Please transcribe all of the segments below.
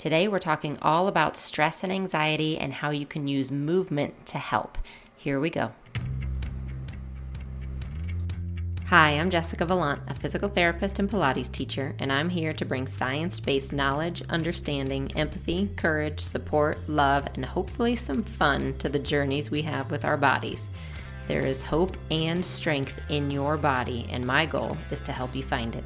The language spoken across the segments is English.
Today we're talking all about stress and anxiety and how you can use movement to help. Here we go. Hi, I'm Jessica Valant, a physical therapist and Pilates teacher, and I'm here to bring science-based knowledge, understanding, empathy, courage, support, love, and hopefully some fun to the journeys we have with our bodies. There is hope and strength in your body, and my goal is to help you find it.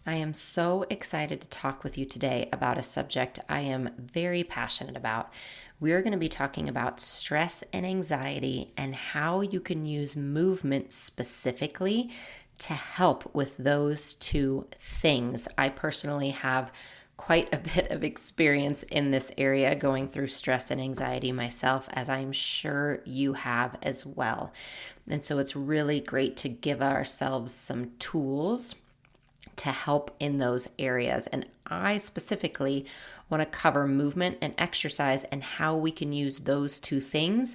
I am so excited to talk with you today about a subject I am very passionate about. We're going to be talking about stress and anxiety and how you can use movement specifically to help with those two things. I personally have quite a bit of experience in this area going through stress and anxiety myself, as I'm sure you have as well. And so it's really great to give ourselves some tools to help in those areas. And I specifically want to cover movement and exercise and how we can use those two things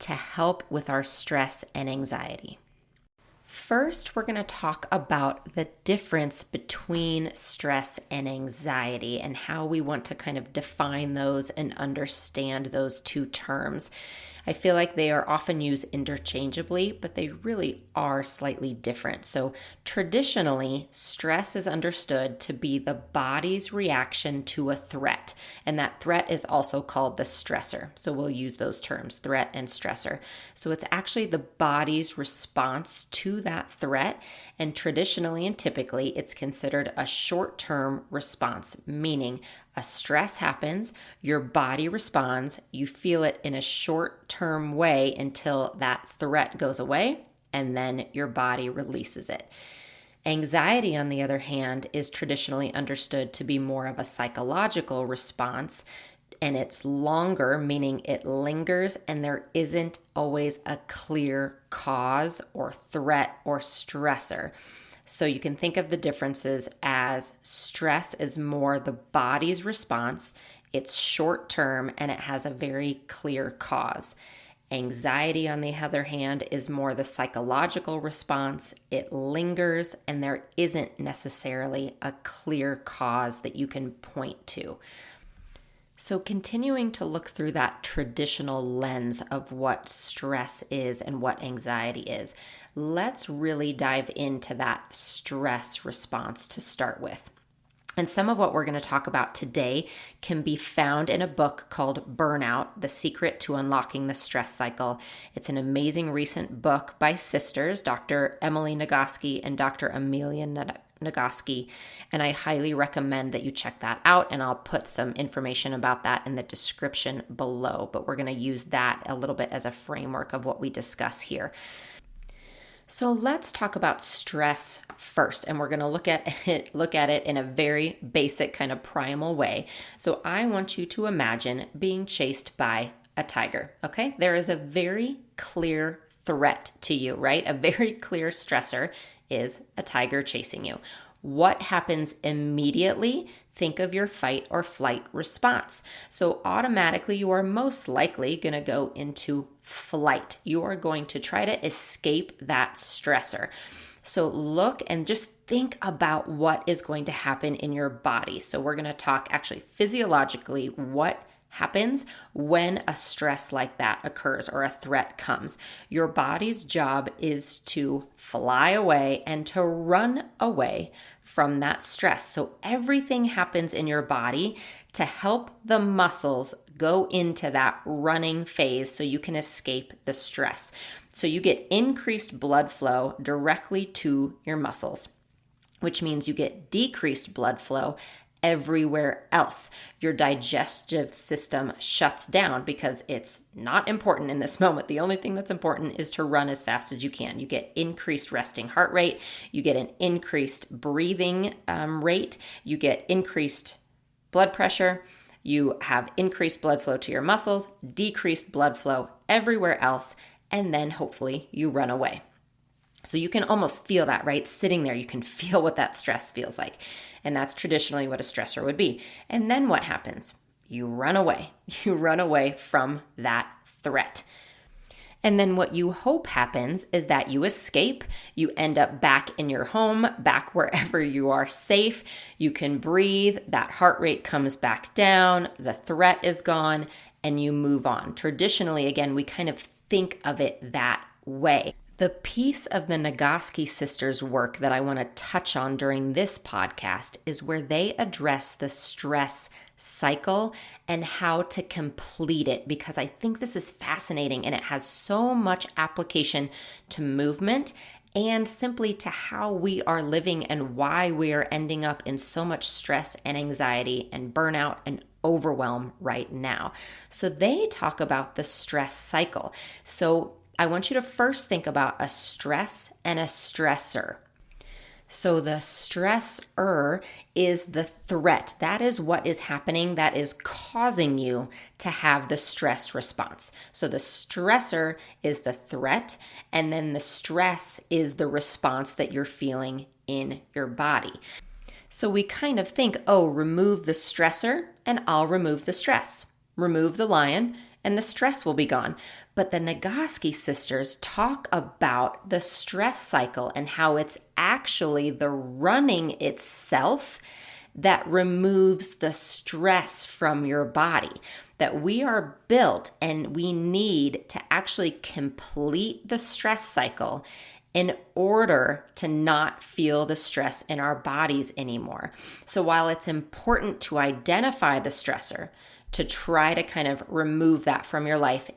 to help with our stress and anxiety. First, we're going to talk about the difference between stress and anxiety and how we want to kind of define those and understand those two terms. I feel like they are often used interchangeably, but they really are slightly different. So traditionally, stress is understood to be the body's reaction to a threat, and that threat is also called the stressor. So we'll use those terms, threat and stressor. So it's actually the body's response to that threat, and traditionally and typically, it's considered a short-term response, meaning a stress happens, your body responds, you feel it in a short-term way until that threat goes away, and then your body releases it. Anxiety, on the other hand, is traditionally understood to be more of a psychological response, and it's longer, meaning it lingers, and there isn't always a clear cause or threat or stressor. So you can think of the differences as stress is more the body's response, it's short term, and it has a very clear cause. Anxiety, on the other hand, is more the psychological response, it lingers, and there isn't necessarily a clear cause that you can point to. So continuing to look through that traditional lens of what stress is and what anxiety is, let's really dive into that stress response to start with. And some of what we're going to talk about today can be found in a book called Burnout, The Secret to Unlocking the Stress Cycle. It's an amazing recent book by sisters, Dr. Emily Nagoski and Dr. Amelia Nagoski, and I highly recommend that you check that out, and I'll put some information about that in the description below, but we're going to use that a little bit as a framework of what we discuss here. So let's talk about stress first, and we're going to look at it in a very basic kind of primal way. So I want you to imagine being chased by a tiger, okay? There is a very clear threat to you, right? A very clear stressor is a tiger chasing you. What happens immediately? Think of your fight or flight response. So automatically, you are most likely going to go into flight. You are going to try to escape that stressor. So look and just think about what is going to happen in your body. So we're going to talk actually physiologically what happens when a stress like that occurs or a threat comes. Your body's job is to fly away and to run away from that stress. So everything happens in your body to help the muscles go into that running phase so you can escape the stress. So you get increased blood flow directly to your muscles, which means you get decreased blood flow everywhere else. Your digestive system shuts down because it's not important in this moment. The only thing that's important is to run as fast as you can. You get increased resting heart rate. You get an increased breathing rate. You get increased blood pressure. You have increased blood flow to your muscles, decreased blood flow everywhere else, and then hopefully you run away. So you can almost feel that, right? Sitting there, you can feel what that stress feels like. And that's traditionally what a stressor would be. And then what happens? You run away. You run away from that threat. And then what you hope happens is that you escape, you end up back in your home, back wherever you are safe, you can breathe, that heart rate comes back down, the threat is gone, and you move on. Traditionally, again, we kind of think of it that way. The piece of the Nagoski sisters' work that I want to touch on during this podcast is where they address the stress cycle and how to complete it, because I think this is fascinating and it has so much application to movement and simply to how we are living and why we are ending up in so much stress and anxiety and burnout and overwhelm right now. So they talk about the stress cycle. So I want you to first think about a stress and a stressor. So the stressor is the threat. That is what is happening that is causing you to have the stress response. So the stressor is the threat, and then the stress is the response that you're feeling in your body. So we kind of think, oh, remove the stressor and I'll remove the stress. Remove the lion and the stress will be gone. But the Nagoski sisters talk about the stress cycle and how it's actually the running itself that removes the stress from your body. That we are built and we need to actually complete the stress cycle in order to not feel the stress in our bodies anymore. So while it's important to identify the stressor, to try to kind of remove that from your life,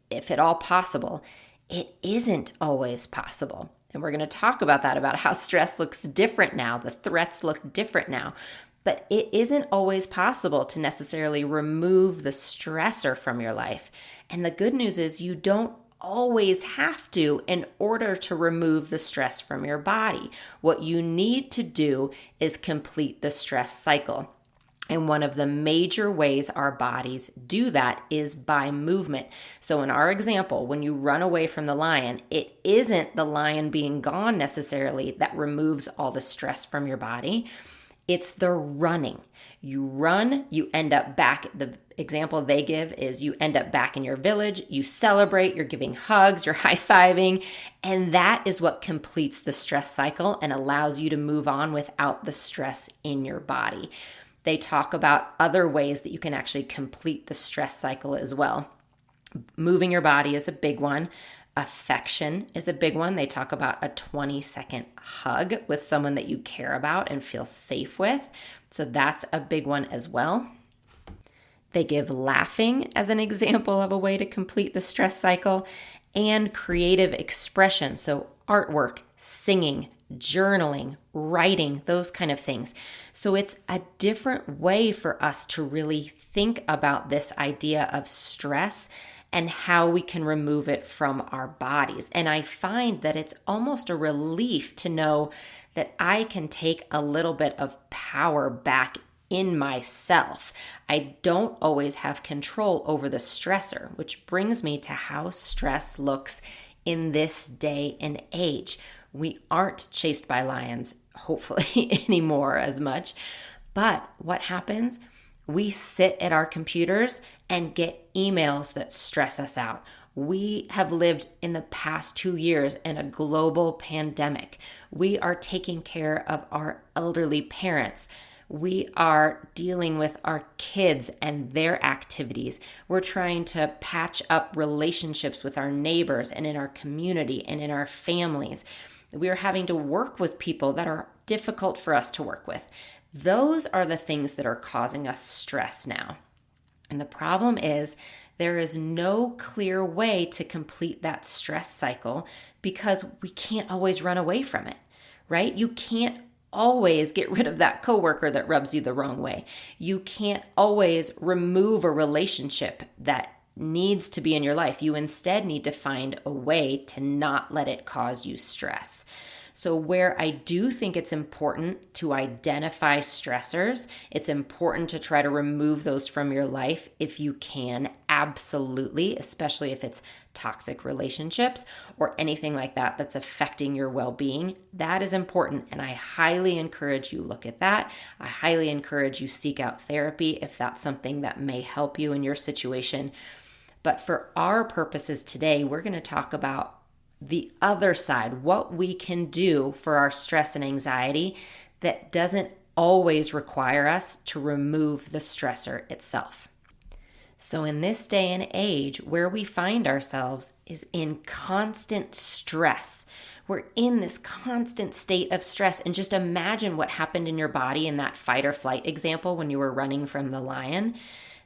if at all possible, it isn't always possible. And we're going to talk about that, about how stress looks different now. The threats look different now. But it isn't always possible to necessarily remove the stressor from your life. And the good news is you don't always have to in order to remove the stress from your body. What you need to do is complete the stress cycle. And one of the major ways our bodies do that is by movement. So in our example, when you run away from the lion, it isn't the lion being gone necessarily that removes all the stress from your body. It's the running. You run, you end up back. The example they give is you end up back in your village, you celebrate, you're giving hugs, you're high-fiving, and that is what completes the stress cycle and allows you to move on without the stress in your body. They talk about other ways that you can actually complete the stress cycle as well. Moving your body is a big one. Affection is a big one. They talk about a 20-second hug with someone that you care about and feel safe with. So that's a big one as well. They give laughing as an example of a way to complete the stress cycle, and creative expression. So artwork, singing, journaling, writing, those kind of things. So it's a different way for us to really think about this idea of stress and how we can remove it from our bodies. And I find that it's almost a relief to know that I can take a little bit of power back in myself. I don't always have control over the stressor, which brings me to how stress looks in this day and age. We aren't chased by lions, hopefully, anymore as much. But what happens? We sit at our computers and get emails that stress us out. We have lived in the past 2 years in a global pandemic. We are taking care of our elderly parents. We are dealing with our kids and their activities. We're trying to patch up relationships with our neighbors and in our community and in our families. We are having to work with people that are difficult for us to work with. Those are the things that are causing us stress now. And the problem is there is no clear way to complete that stress cycle because we can't always run away from it, right? You can't always get rid of that coworker that rubs you the wrong way. You can't always remove a relationship that needs to be in your life. You instead need to find a way to not let it cause you stress. So where I do think it's important to identify stressors, it's important to try to remove those from your life if you can, absolutely, especially if it's toxic relationships or anything like that that's affecting your well-being. That is important, and I highly encourage you look at that. I highly encourage you seek out therapy if that's something that may help you in your situation. But for our purposes today, we're going to talk about the other side, what we can do for our stress and anxiety that doesn't always require us to remove the stressor itself. So in this day and age, where we find ourselves is in constant stress. We're in this constant state of stress. And just imagine what happened in your body in that fight or flight example when you were running from the lion.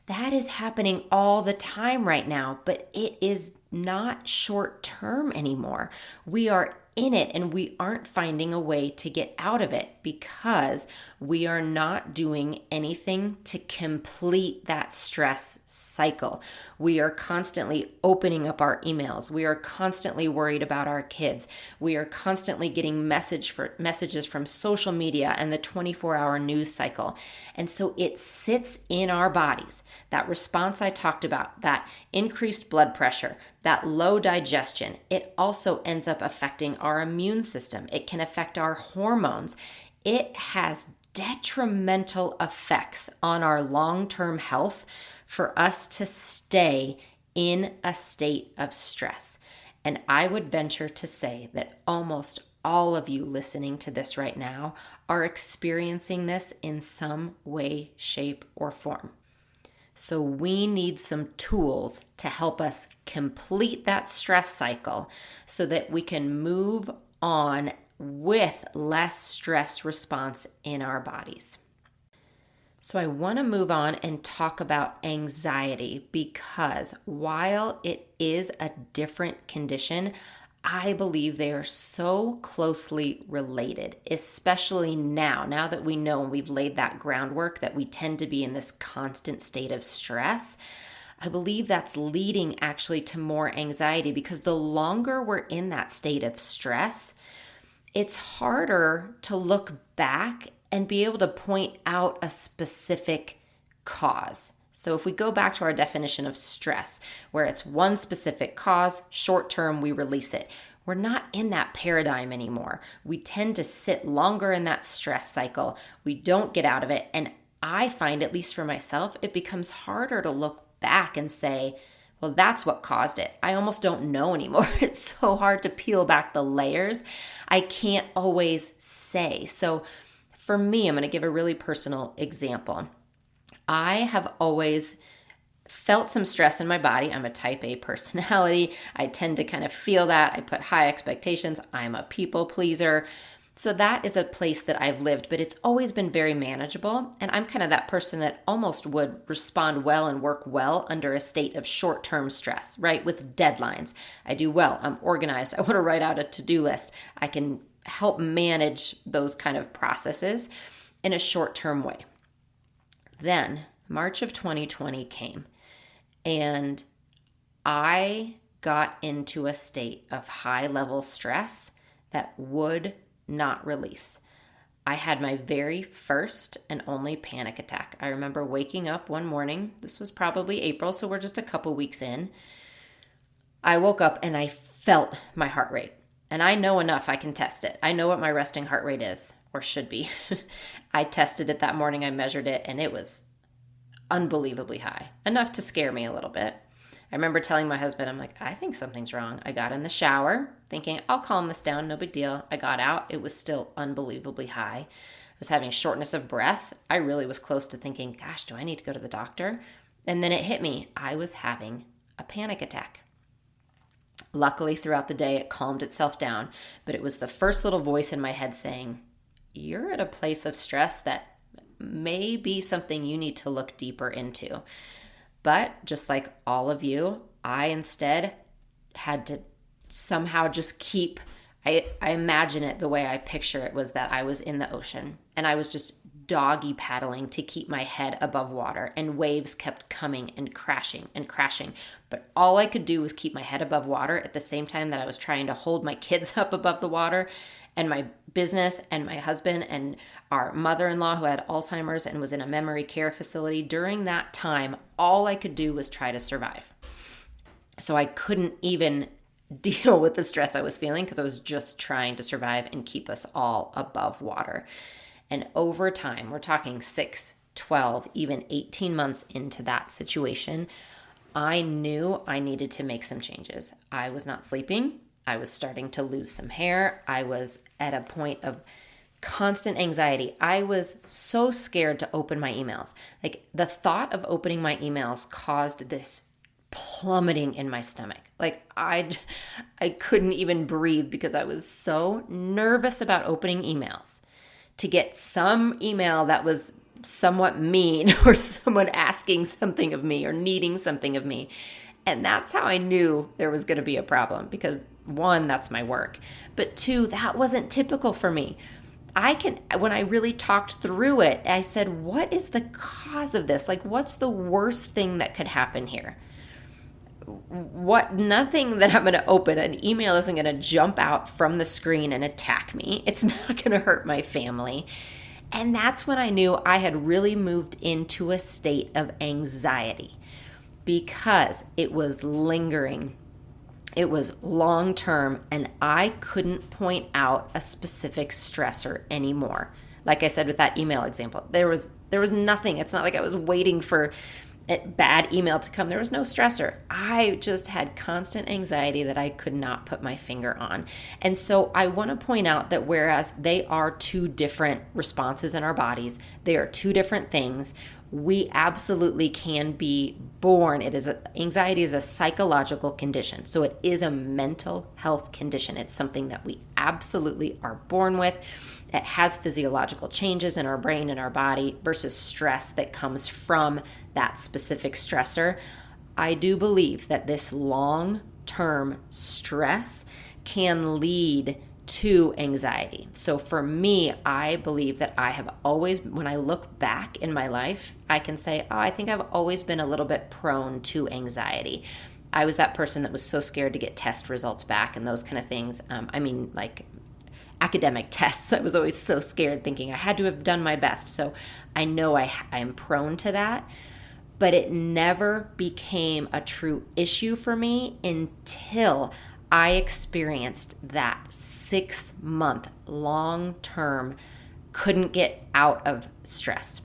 That is happening all the time right now, but it is not short term anymore. We are in it and we aren't finding a way to get out of it because we are not doing anything to complete that stress cycle. We are constantly opening up our emails. We are constantly worried about our kids. We are constantly getting messages from social media and the 24-hour news cycle. And so it sits in our bodies. That response I talked about, that increased blood pressure, that low digestion, it also ends up affecting our immune system. It can affect our hormones. It has detrimental effects on our long-term health for us to stay in a state of stress. And I would venture to say that almost all of you listening to this right now are experiencing this in some way, shape, or form. So we need some tools to help us complete that stress cycle so that we can move on with less stress response in our bodies. So I want to move on and talk about anxiety because while it is a different condition, I believe they are so closely related, especially now that we know and we've laid that groundwork that we tend to be in this constant state of stress. I believe that's leading actually to more anxiety because the longer we're in that state of stress, it's harder to look back and be able to point out a specific cause. So if we go back to our definition of stress, where it's one specific cause, short term, we release it. We're not in that paradigm anymore. We tend to sit longer in that stress cycle. We don't get out of it. And I find, at least for myself, it becomes harder to look back and say, well, that's what caused it. I almost don't know anymore. It's so hard to peel back the layers. I can't always say. So for me, I'm going to give a really personal example. I have always felt some stress in my body. I'm a type A personality. I tend to kind of feel that. I put high expectations. I'm a people pleaser. So that is a place that I've lived, but it's always been very manageable. And I'm kind of that person that almost would respond well and work well under a state of short-term stress, right? With deadlines. I do well. I'm organized. I want to write out a to-do list. I can help manage those kind of processes in a short-term way. Then March of 2020 came and I got into a state of high-level stress that would not release. I had my very first and only panic attack. I remember waking up one morning. This was probably April, so we're just a couple weeks in. I woke up and I felt my heart rate. And I know enough, I can test it. I know what my resting heart rate is, or should be. I tested it that morning, I measured it, and it was unbelievably high, enough to scare me a little bit. I remember telling my husband, I'm like, I think something's wrong. I got in the shower thinking, I'll calm this down, no big deal. I got out, it was still unbelievably high. I was having shortness of breath. I really was close to thinking, gosh, do I need to go to the doctor? And then it hit me. I was having a panic attack. Luckily, throughout the day, it calmed itself down, but it was the first little voice in my head saying, you're at a place of stress that may be something you need to look deeper into. But just like all of you, I instead had to somehow just keep, I imagine it the way I picture it was that I was in the ocean and I was just doggy paddling to keep my head above water and waves kept coming and crashing and crashing. But all I could do was keep my head above water at the same time that I was trying to hold my kids up above the water and my business and my husband and our mother-in-law who had Alzheimer's and was in a memory care facility. During that time, all I could do was try to survive. So I couldn't even deal with the stress I was feeling because I was just trying to survive and keep us all above water. And over time, we're talking 6, 12, even 18 months into that situation, I knew I needed to make some changes. I was not sleeping. I was starting to lose some hair. I was at a point of constant anxiety. I was so scared to open my emails. Like the thought of opening my emails caused this plummeting in my stomach. Like I couldn't even breathe because I was so nervous about opening emails to get some email that was somewhat mean or someone asking something of me or needing something of me. And that's how I knew there was going to be a problem because one, that's my work. But two, that wasn't typical for me. When I really talked through it, I said, what is the cause of this? Like, what's the worst thing that could happen here? Nothing that I'm going to open, an email isn't going to jump out from the screen and attack me. It's not going to hurt my family. And that's when I knew I had really moved into a state of anxiety because it was lingering. It was long term, and I couldn't point out a specific stressor anymore. Like I said with that email example, there was nothing. It's not like I was waiting for a bad email to come. There was no stressor. I just had constant anxiety that I could not put my finger on. And so I want to point out that whereas they are two different responses in our bodies, they are two different things. We absolutely can be born. Anxiety is a psychological condition. So it is a mental health condition. It's something that we absolutely are born with. It has physiological changes in our brain and our body versus stress that comes from that specific stressor. I do believe that this long-term stress can lead to anxiety. So for me, I believe that I have always, when I look back in my life, I can say, I think I've always been a little bit prone to anxiety. I was that person that was so scared to get test results back and those kind of things. Like academic tests. I was always so scared thinking I had to have done my best. So I know I am prone to that, but it never became a true issue for me until I experienced that 6-month long-term couldn't get out of stress.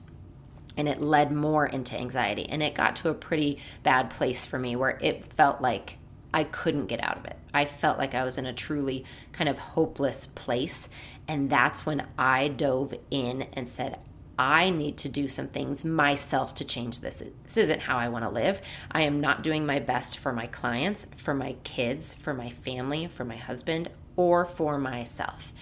And it led more into anxiety. And it got to a pretty bad place for me where it felt like I couldn't get out of it. I felt like I was in a truly kind of hopeless place. And that's when I dove in and said, I need to do some things myself to change this. This isn't how I want to live. I am not doing my best for my clients, for my kids, for my family, for my husband, or for myself.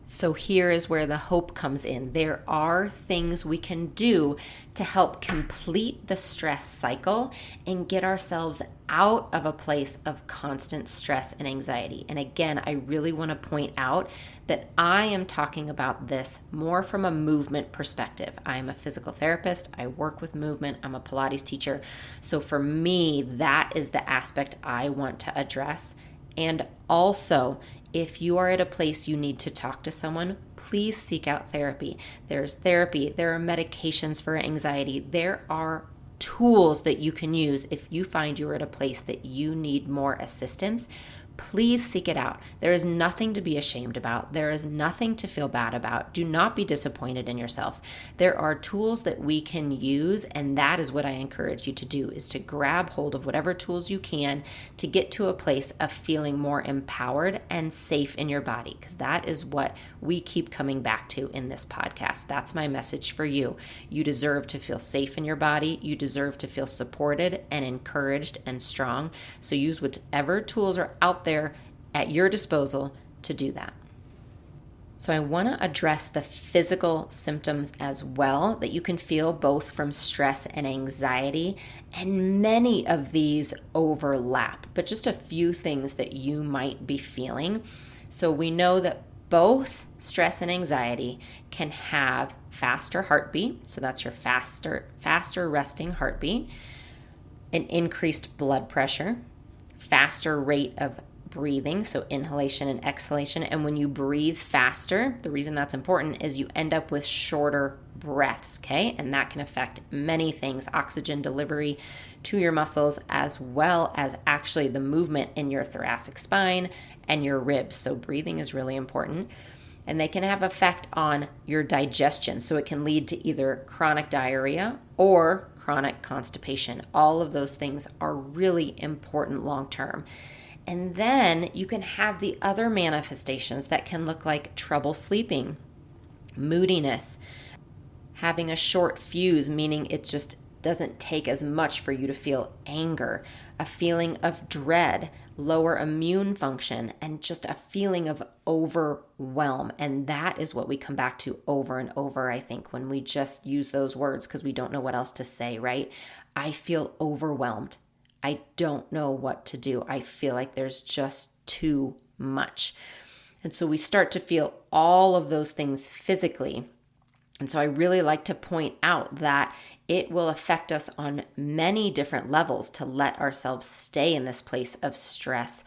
So here is where the hope comes in. There are things we can do to help complete the stress cycle and get ourselves out of a place of constant stress and anxiety. And again, I really want to point out that I am talking about this more from a movement perspective. I'm a physical therapist. I work with movement. I'm a Pilates teacher. So for me, that is the aspect I want to address. And also, if you are at a place you need to talk to someone, please seek out therapy. There's therapy. There are medications for anxiety. There are tools that you can use if you find you're at a place that you need more assistance. Please seek it out. There is nothing to be ashamed about. There is nothing to feel bad about. Do not be disappointed in yourself. There are tools that we can use, and that is what I encourage you to do, is to grab hold of whatever tools you can to get to a place of feeling more empowered and safe in your body, because that is what we keep coming back to in this podcast. That's my message for you. You deserve to feel safe in your body. You deserve to feel supported and encouraged and strong. So use whatever tools are out there at your disposal to do that. So I want to address the physical symptoms as well that you can feel both from stress and anxiety, and many of these overlap, but just a few things that you might be feeling. So we know that both stress and anxiety can have faster heartbeat, so that's your faster resting heartbeat, an increased blood pressure, faster rate of breathing, so inhalation and exhalation. And when you breathe faster, the reason that's important is you end up with shorter breaths, okay? And that can affect many things, oxygen delivery to your muscles, as well as actually the movement in your thoracic spine and your ribs. So breathing is really important. And they can have effect on your digestion. So it can lead to either chronic diarrhea or chronic constipation. All of those things are really important long term. And then you can have the other manifestations that can look like trouble sleeping, moodiness, having a short fuse, meaning it just doesn't take as much for you to feel anger, a feeling of dread, lower immune function, and just a feeling of overwhelm. And that is what we come back to over and over, I think, when we just use those words because we don't know what else to say, right? I feel overwhelmed. I don't know what to do. I feel like there's just too much. And so we start to feel all of those things physically. And so I really like to point out that it will affect us on many different levels to let ourselves stay in this place of stress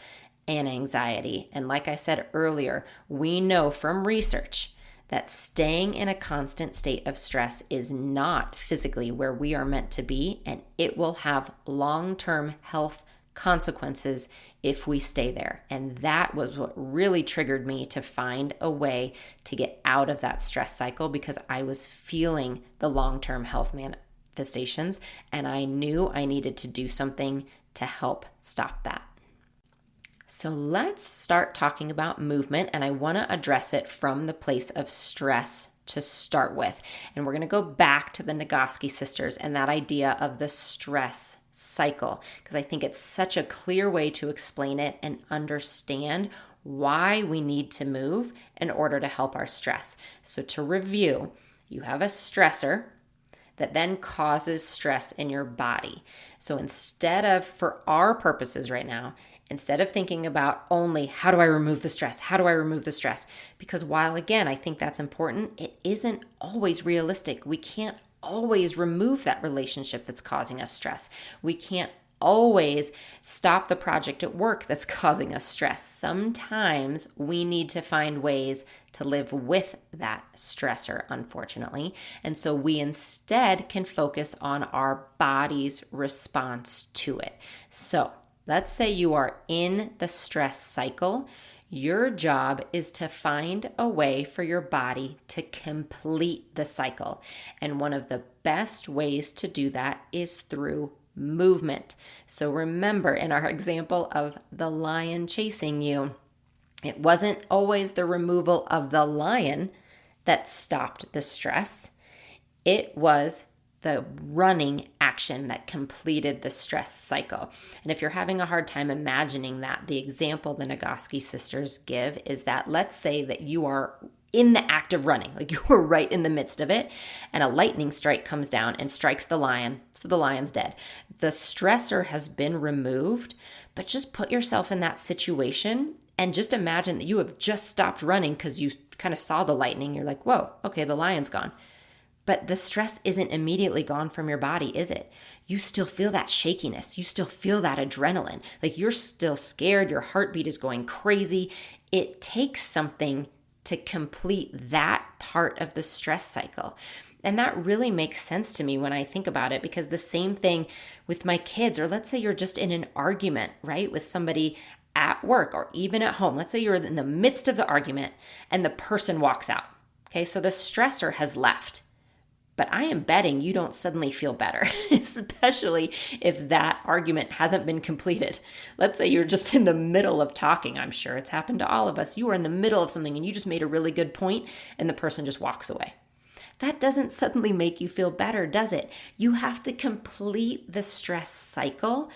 and anxiety. And like I said earlier, we know from research that staying in a constant state of stress is not physically where we are meant to be, and it will have long-term health consequences if we stay there. And that was what really triggered me to find a way to get out of that stress cycle, because I was feeling the long-term health manifestations and I knew I needed to do something to help stop that. So let's start talking about movement, and I want to address it from the place of stress to start with. And we're going to go back to the Nagoski sisters and that idea of the stress cycle, because I think it's such a clear way to explain it and understand why we need to move in order to help our stress. So to review, you have a stressor that then causes stress in your body. So instead of, for our purposes right now, instead of thinking about only how do I remove the stress? How do I remove the stress? Because while again, I think that's important, it isn't always realistic. We can't always remove that relationship that's causing us stress. We can't always stop the project at work that's causing us stress. Sometimes we need to find ways to live with that stressor, unfortunately. And so we instead can focus on our body's response to it. So let's say you are in the stress cycle. Your job is to find a way for your body to complete the cycle. And one of the best ways to do that is through movement. So remember, in our example of the lion chasing you, it wasn't always the removal of the lion that stopped the stress. It was the running action that completed the stress cycle. And if you're having a hard time imagining that, the example the Nagoski sisters give is that let's say that you are in the act of running, like you were right in the midst of it, and a lightning strike comes down and strikes the lion, so the lion's dead. The stressor has been removed, but just put yourself in that situation and just imagine that you have just stopped running because you kind of saw the lightning. You're like, whoa, okay, the lion's gone. But the stress isn't immediately gone from your body, is it? You still feel that shakiness. You still feel that adrenaline. Like you're still scared. Your heartbeat is going crazy. It takes something to complete that part of the stress cycle. And that really makes sense to me when I think about it, because the same thing with my kids, or let's say you're just in an argument, right, with somebody at work or even at home. Let's say you're in the midst of the argument and the person walks out. Okay, so the stressor has left. But I am betting you don't suddenly feel better, especially if that argument hasn't been completed. Let's say you're just in the middle of talking. I'm sure it's happened to all of us. You are in the middle of something and you just made a really good point and the person just walks away. That doesn't suddenly make you feel better, does it? You have to complete the stress cycle.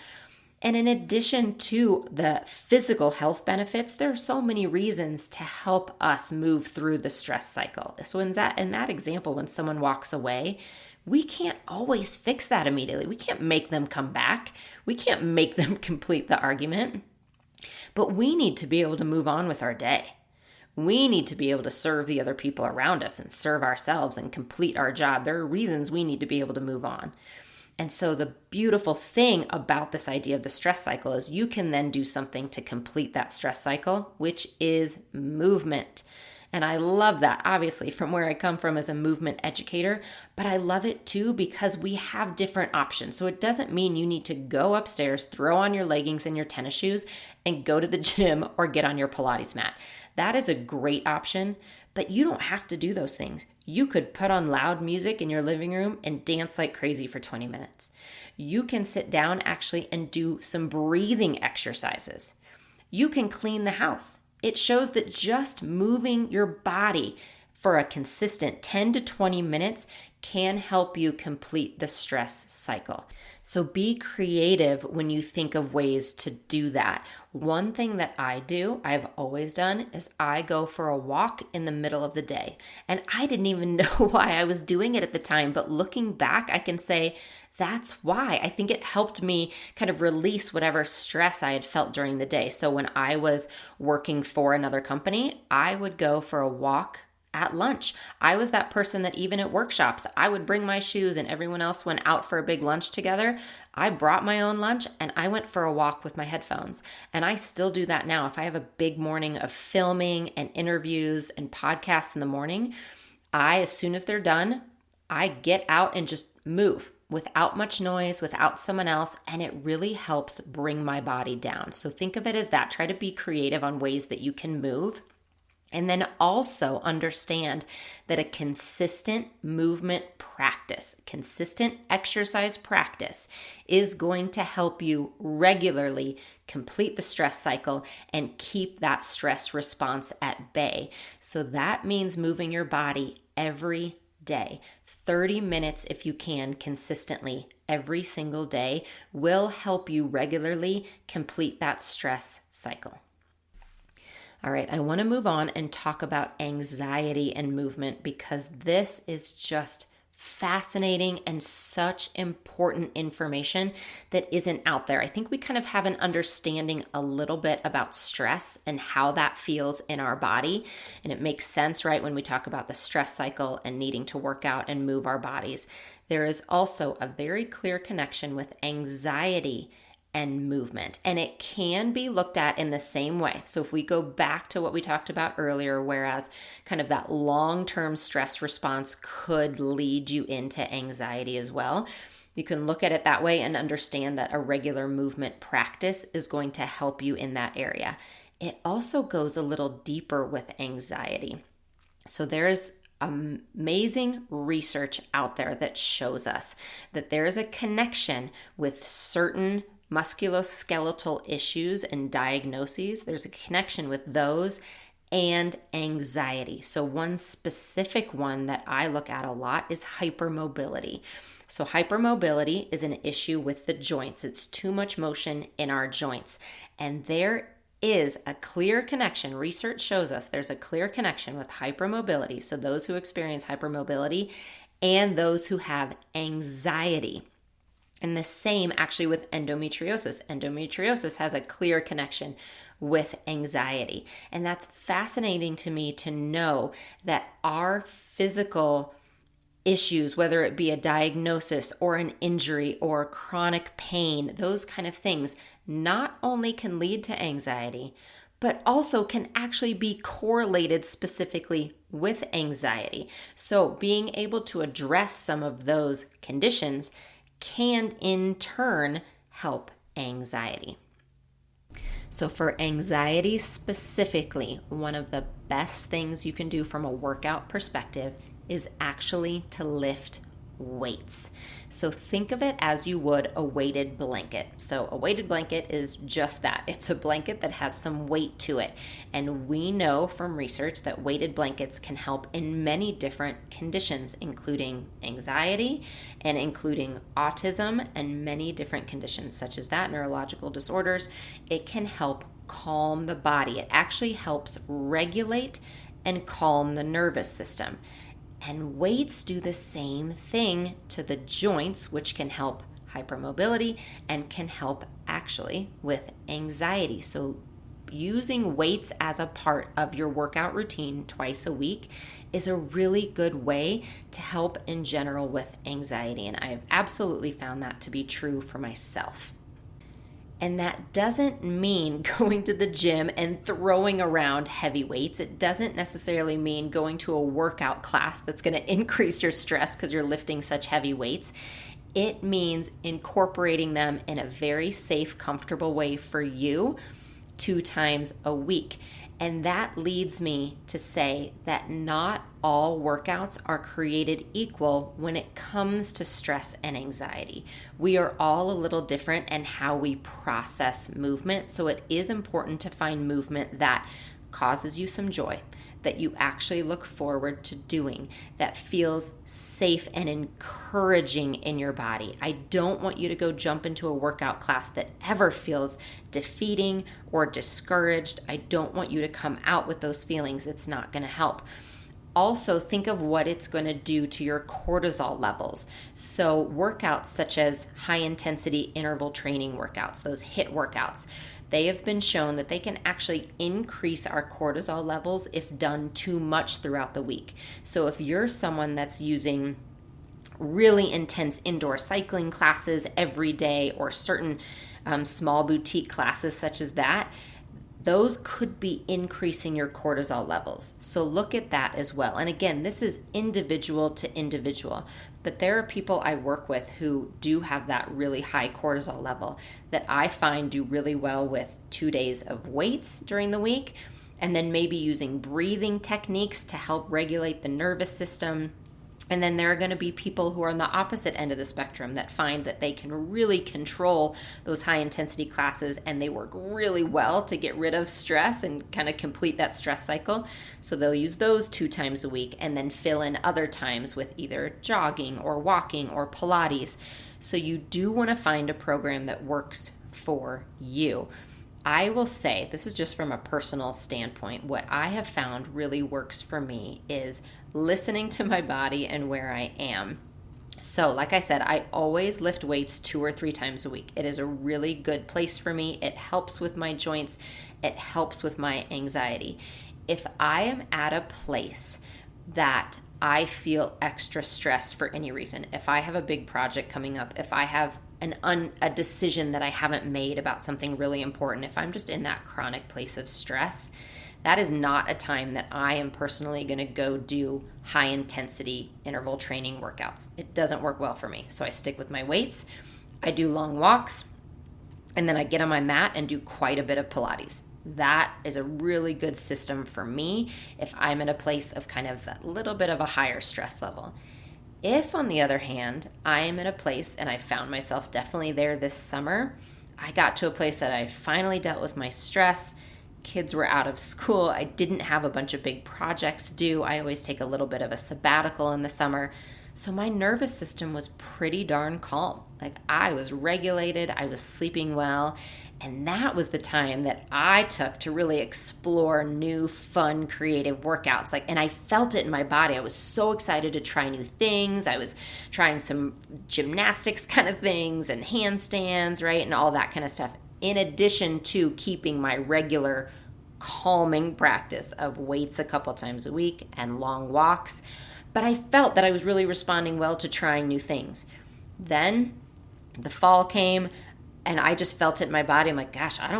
And in addition to the physical health benefits, there are so many reasons to help us move through the stress cycle. So in that example, when someone walks away, we can't always fix that immediately. We can't make them come back. We can't make them complete the argument. But we need to be able to move on with our day. We need to be able to serve the other people around us and serve ourselves and complete our job. There are reasons we need to be able to move on. And so the beautiful thing about this idea of the stress cycle is you can then do something to complete that stress cycle, which is movement. And I love that, obviously, from where I come from as a movement educator, but I love it too because we have different options. So it doesn't mean you need to go upstairs, throw on your leggings and your tennis shoes, and go to the gym or get on your Pilates mat. That is a great option, But you don't have to do those things. You could put on loud music in your living room and dance like crazy for 20 minutes. You can sit down actually and do some breathing exercises. You can clean the house. It shows that just moving your body for a consistent 10 to 20 minutes can help you complete the stress cycle. So be creative when you think of ways to do that. One thing that I've always done, is I go for a walk in the middle of the day. And I didn't even know why I was doing it at the time, but looking back, I can say that's why. I think it helped me kind of release whatever stress I had felt during the day. So when I was working for another company, I would go for a walk at lunch. I was that person that even at workshops, I would bring my shoes and everyone else went out for a big lunch together. I brought my own lunch and I went for a walk with my headphones. And I still do that now. If I have a big morning of filming and interviews and podcasts in the morning, as soon as they're done, I get out and just move without much noise, without someone else, and it really helps bring my body down. So think of it as that. Try to be creative on ways that you can move. And then also understand that a consistent movement practice, consistent exercise practice is going to help you regularly complete the stress cycle and keep that stress response at bay. So that means moving your body every day. 30 minutes if you can consistently every single day will help you regularly complete that stress cycle. All right, I want to move on and talk about anxiety and movement because this is just fascinating and such important information that isn't out there. I think we kind of have an understanding a little bit about stress and how that feels in our body. And it makes sense, right, when we talk about the stress cycle and needing to work out and move our bodies. There is also a very clear connection with anxiety and movement. And it can be looked at in the same way. So if we go back to what we talked about earlier, whereas kind of that long-term stress response could lead you into anxiety as well, you can look at it that way and understand that a regular movement practice is going to help you in that area. It also goes a little deeper with anxiety. So there's amazing research out there that shows us that there is a connection with certain musculoskeletal issues and diagnoses. There's a connection with those and anxiety. So one specific one that I look at a lot is hypermobility. So hypermobility is an issue with the joints. It's too much motion in our joints. And there is a clear connection. Research shows us there's a clear connection with hypermobility. So those who experience hypermobility and those who have anxiety. And the same actually with endometriosis. Endometriosis has a clear connection with anxiety. And that's fascinating to me to know that our physical issues, whether it be a diagnosis or an injury or chronic pain, those kind of things, not only can lead to anxiety, but also can actually be correlated specifically with anxiety. So being able to address some of those conditions can in turn help anxiety. So for anxiety specifically, one of the best things you can do from a workout perspective is actually to lift weights. So think of it as you would a weighted blanket. So a weighted blanket is just that. It's a blanket that has some weight to it. And we know from research that weighted blankets can help in many different conditions, including anxiety and including autism and many different conditions such as that, neurological disorders. It can help calm the body. It actually helps regulate and calm the nervous system. And weights do the same thing to the joints, which can help hypermobility and can help actually with anxiety. So using weights as a part of your workout routine twice a week is a really good way to help in general with anxiety. And I've absolutely found that to be true for myself. And that doesn't mean going to the gym and throwing around heavy weights. It doesn't necessarily mean going to a workout class that's going to increase your stress because you're lifting such heavy weights. It means incorporating them in a very safe, comfortable way for you 2 times a week. And that leads me to say that not all workouts are created equal when it comes to stress and anxiety. We are all a little different in how we process movement. So it is important to find movement that causes you some joy, that you actually look forward to doing, that feels safe and encouraging in your body. I don't want you to go jump into a workout class that ever feels defeating or discouraged. I don't want you to come out with those feelings. It's not going to help. Also, think of what it's going to do to your cortisol levels. So workouts such as high intensity interval training workouts, those HIIT workouts, they have been shown that they can actually increase our cortisol levels if done too much throughout the week. So if you're someone that's using really intense indoor cycling classes every day, or certain small boutique classes such as that, those could be increasing your cortisol levels. So look at that as well. And again, this is individual to individual, but there are people I work with who do have that really high cortisol level that I find do really well with 2 days of weights during the week, and then maybe using breathing techniques to help regulate the nervous system. And then there are going to be people who are on the opposite end of the spectrum that find that they can really control those high intensity classes and they work really well to get rid of stress and kind of complete that stress cycle. So they'll use those 2 times a week and then fill in other times with either jogging or walking or Pilates. So you do want to find a program that works for you. I will say, this is just from a personal standpoint, what I have found really works for me is listening to my body and where I am. So like I said, I always lift weights 2 or 3 times a week. It is a really good place for me. It helps with my joints. It helps with my anxiety. If I am at a place that I feel extra stress for any reason, if I have a big project coming up, if I have a decision that I haven't made about something really important, if I'm just in that chronic place of stress, that is not a time that I am personally going to go do high intensity interval training workouts. It doesn't work well for me. So I stick with my weights, I do long walks, and then I get on my mat and do quite a bit of Pilates. That is a really good system for me if I'm in a place of kind of a little bit of a higher stress level. If, on the other hand, I am in a place, and I found myself definitely there this summer, I got to a place that I finally dealt with my stress. Kids were out of school. I didn't have a bunch of big projects due. I always take a little bit of a sabbatical in the summer. So my nervous system was pretty darn calm. Like, I was regulated, I was sleeping well, and that was the time that I took to really explore new, fun, creative workouts. And I felt it in my body. I was so excited to try new things. I was trying some gymnastics kind of things and handstands, right? And all that kind of stuff, in addition to keeping my regular calming practice of weights a couple times a week and long walks. But I felt that I was really responding well to trying new things. Then the fall came, and I just felt it in my body. I'm like, gosh, I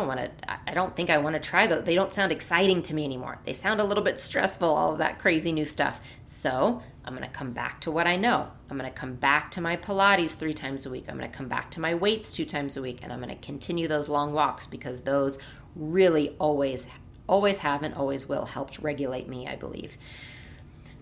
don't think I want to try those. They don't sound exciting to me anymore. They sound a little bit stressful, all of that crazy new stuff. So I'm going to come back to what I know. I'm going to come back to my Pilates 3 times a week. I'm going to come back to my weights 2 times a week. And I'm going to continue those long walks, because those really always have and always will help regulate me, I believe.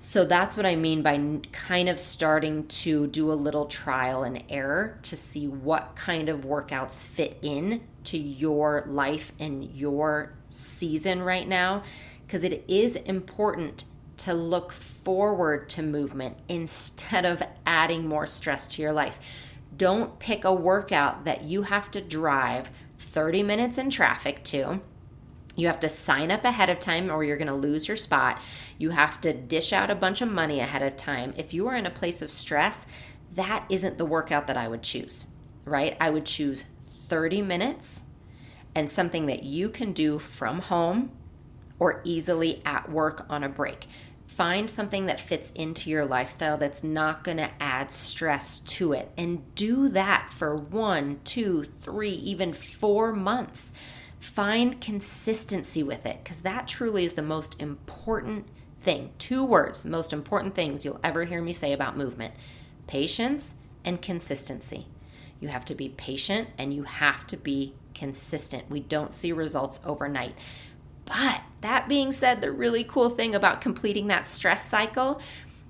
So that's what I mean by kind of starting to do a little trial and error to see what kind of workouts fit in to your life and your season right now, because it is important to look forward to movement instead of adding more stress to your life. Don't pick a workout that you have to drive 30 minutes in traffic to. You have to sign up ahead of time or you're going to lose your spot. You have to dish out a bunch of money ahead of time. If you are in a place of stress, that isn't the workout that I would choose, right? I would choose 30 minutes and something that you can do from home or easily at work on a break. Find something that fits into your lifestyle that's not going to add stress to it, and do that for 1, 2, 3, even 4 months. Find consistency with it, because that truly is the most important thing. 2 words, most important things you'll ever hear me say about movement: patience and consistency. You have to be patient and you have to be consistent. We don't see results overnight. But That being said, the really cool thing about completing that stress cycle,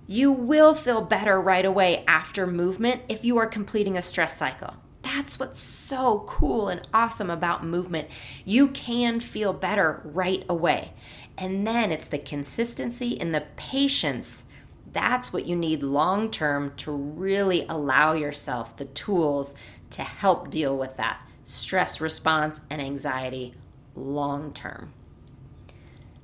you will feel better right away after movement if you are completing a stress cycle. That's what's so cool and awesome about movement. You can feel better right away. And then it's the consistency and the patience. That's what you need long term to really allow yourself the tools to help deal with that stress response and anxiety long term.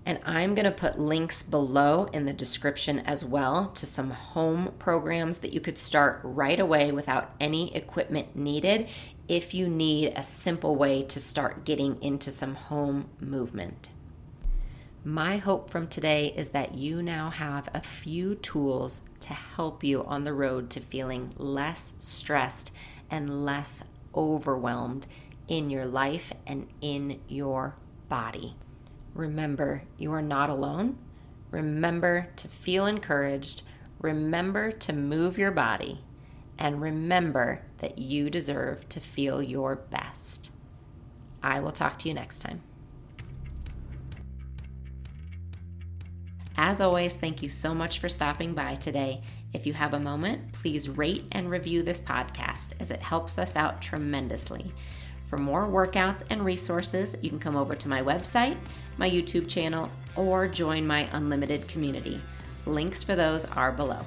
And I'm going to put links below in the description as well to some home programs that you could start right away without any equipment needed if you need a simple way to start getting into some home movement. My hope from today is that you now have a few tools to help you on the road to feeling less stressed and less overwhelmed in your life and in your body. Remember, you are not alone. Remember to feel encouraged. Remember to move your body. And remember that you deserve to feel your best. I will talk to you next time. As always, thank you so much for stopping by today. If you have a moment, please rate and review this podcast as it helps us out tremendously. For more workouts and resources, you can come over to my website, my YouTube channel, or join my unlimited community. Links for those are below.